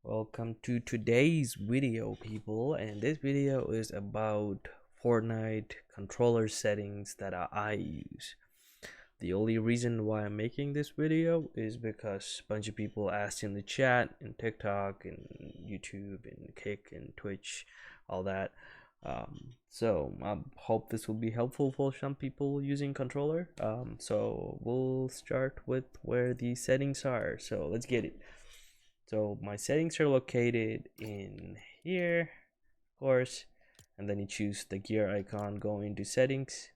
Welcome to today's video, people, and this video is about Fortnite controller settings that I use. The only reason why I'm making this video is because a bunch of people asked in the chat, in TikTok, and YouTube, and Kick, and Twitch, all that. So I hope this will be helpful for some people using controller. So we'll start with where the settings are. So let's get it. So my settings are located in here, of course, and then you choose the gear icon, go into settings.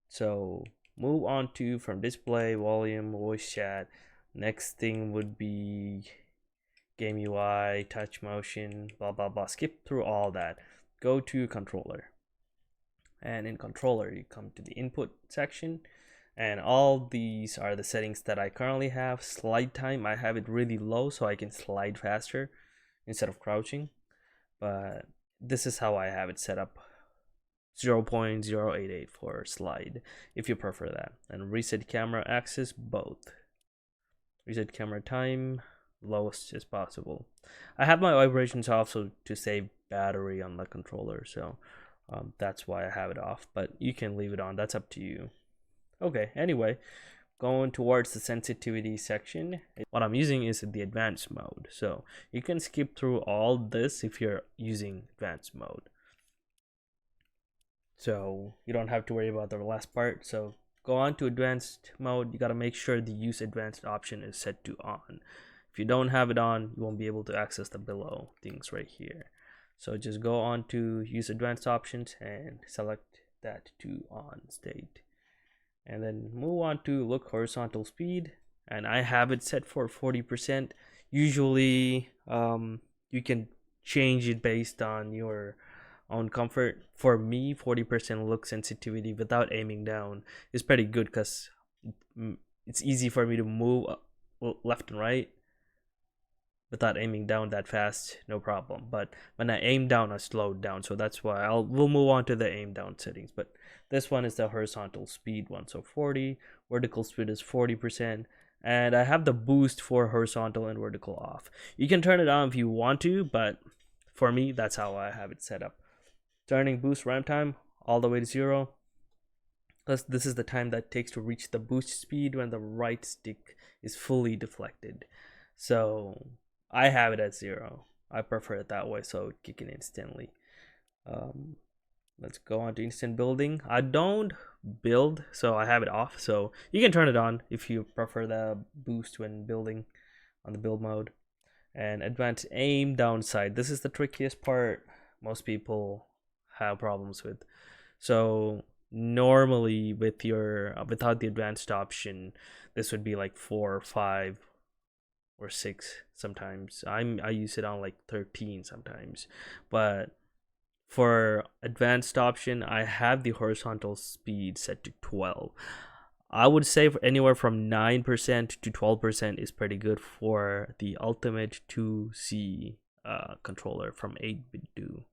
So move on to from display, volume, voice chat. Next thing would be game UI, touch motion, blah blah blah. Skip through all that. Go to controller. And in controller, you come to the input section. And all these are the settings that I currently have. Slide time, I have it really low so I can slide faster instead of crouching. But this is how I have it set up. 0.088 for slide if you prefer that. And reset camera axis, both. Reset camera time, lowest as possible. I have my vibrations off so to save battery on the controller, so that's why I have it off, but you can leave it on, that's up to you. Okay, anyway, going towards the sensitivity section, what I'm using is the advanced mode, so you can skip through all this if you're using advanced mode, so you don't have to worry about the last part. So go on to advanced mode. You got to make sure the use advanced option is set to on. If you don't have it on, you won't be able to access the below things right here. So just go on to use advanced options and select that to on state, and then move on to look horizontal speed, and I have it set for 40%. Usually you can change it based on your own comfort. For me, 40% look sensitivity without aiming down is pretty good because it's easy for me to move left and right without aiming down that fast, no problem. But when I aim down, I slowed down, so that's why we'll move on to the aim down settings. But this one is the horizontal speed one, so 40. Vertical speed is 40%, and I have the boost for horizontal and vertical off. You can turn it on if you want to, but for me, that's how I have it set up. Turning boost ramp time all the way to 0, because this is the time that takes to reach the boost speed when the right stick is fully deflected. So I have it at 0. I prefer it that way, so it kick in instantly. Let's go on to instant building. I don't build, so I have it off. So you can turn it on if you prefer the boost when building on the build mode. And advanced aim downside. This is the trickiest part most people have problems with. So normally with your without the advanced option, this would be like 4 or 5 or 6 sometimes. I use it on like 13 sometimes, but for advanced option, I have the horizontal speed set to 12. I would say for anywhere from 9% to 12% is pretty good for the ultimate 2C controller from 8-bit do.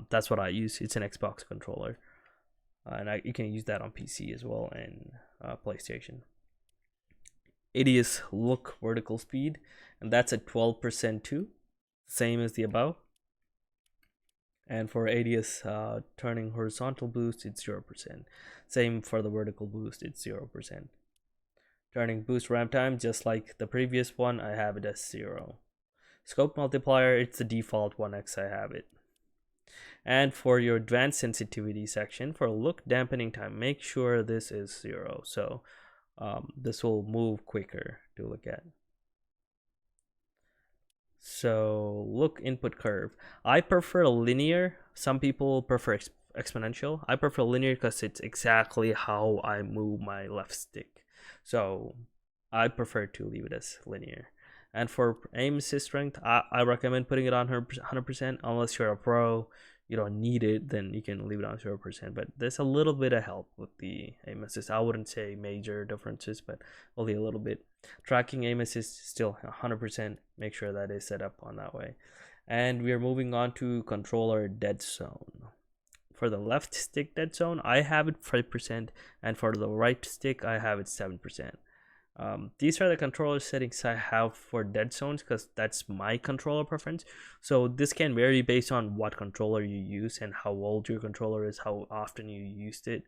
That's what I use. It's an Xbox controller, and you can use that on PC as well and PlayStation. ADS look vertical speed, and that's at 12% too, same as the above. And for ADS turning horizontal boost, it's 0%. Same for the vertical boost, it's 0%. Turning boost ramp time, just like the previous one, I have it as 0. Scope multiplier, it's the default 1x, I have it. And for your advanced sensitivity section, for look dampening time, make sure this is 0. So this will move quicker to look at. So look input curve. I prefer linear. Some people prefer exponential. I prefer linear because it's exactly how I move my left stick. So I prefer to leave it as linear. And for aim assist strength, I recommend putting it on 100% unless you're a pro. You don't need it, then you can leave it on 0%. But there's a little bit of help with the aim assist. I wouldn't say major differences, but only a little bit. Tracking aim assist still 100%. Make sure that is set up on that way. And we are moving on to controller dead zone. For the left stick dead zone, I have it 5%, and for the right stick, I have it 7%. These are the controller settings I have for dead zones because that's my controller preference. So this can vary based on what controller you use and how old your controller is, how often you used it.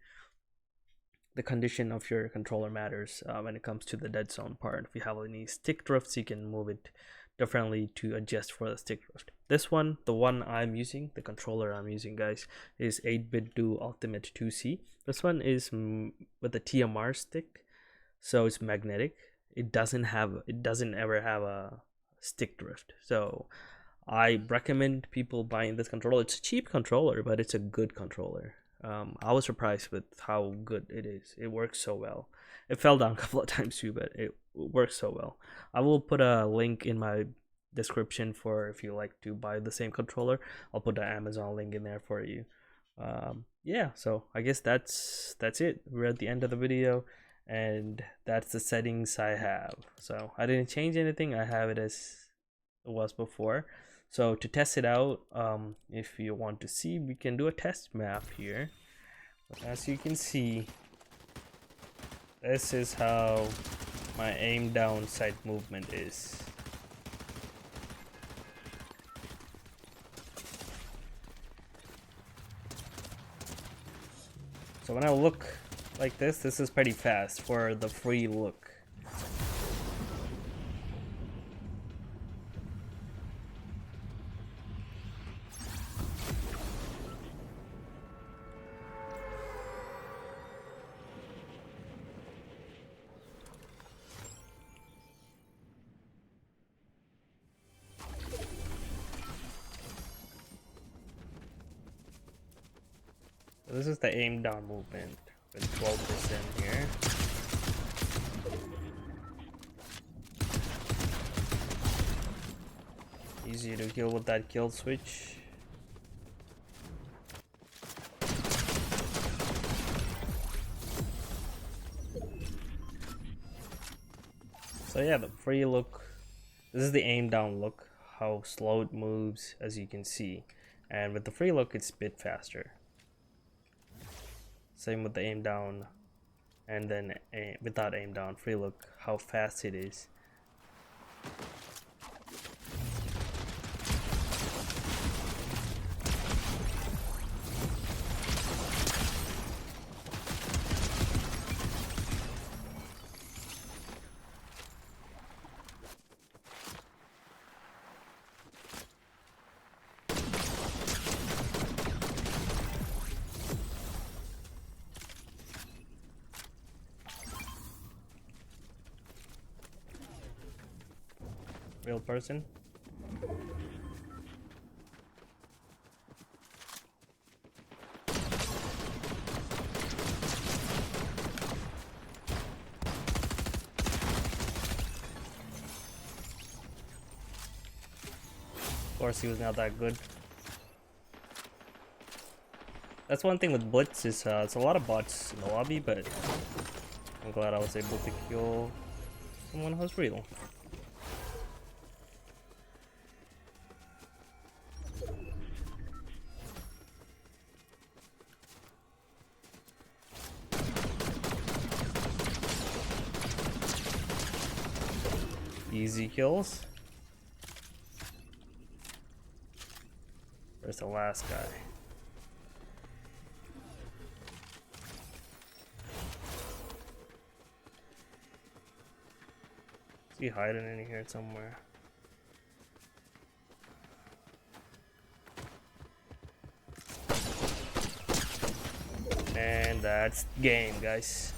The condition of your controller matters when it comes to the dead zone part. If you have any stick drifts, you can move it differently to adjust for the stick drift. This one, the one I'm using, the controller I'm using, guys, is 8-bit do Ultimate 2C. This one is with a TMR stick, so it's magnetic. It doesn't ever have a stick drift. So I recommend people buying this controller. It's a cheap controller, but it's a good controller. I was surprised with how good it is. It works so well. It fell down a couple of times too, but it works so well. I will put a link in my description for if you like to buy the same controller. I'll put the Amazon link in there for you. Yeah, so I guess that's it. We're at the end of the video, and that's the settings I have. So I didn't change anything. I have it as it was before. So to test it out, if you want to see, we can do a test map here. As you can see, this is how my aim down sight movement is. So when I look like this is pretty fast for the free look. This is the aim down movement with 12% here. Easy to kill with that kill switch. So yeah, the free look. This is the aim down look, how slow it moves, as you can see. And with the free look, it's a bit faster. Same with the aim down, and then without aim down, free look, how fast it is. Real person. Of course, he was not that good. That's one thing with blitz is it's a lot of bots in the lobby, but I'm glad I was able to kill someone who's real. Easy kills. Where's the last guy? Is he hiding in here somewhere? And that's game, guys.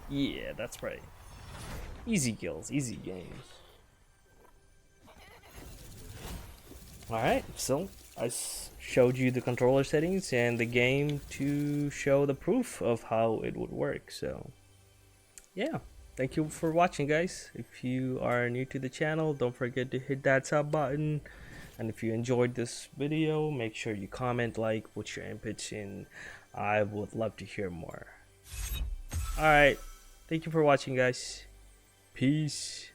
Yeah, that's right. Easy kills, easy games. Alright, so I showed you the controller settings and the game to show the proof of how it would work. So yeah, thank you for watching, guys. If you are new to the channel, don't forget to hit that sub button. And if you enjoyed this video, make sure you comment, like, put your inputs in. I would love to hear more. Alright, thank you for watching, guys. Peace.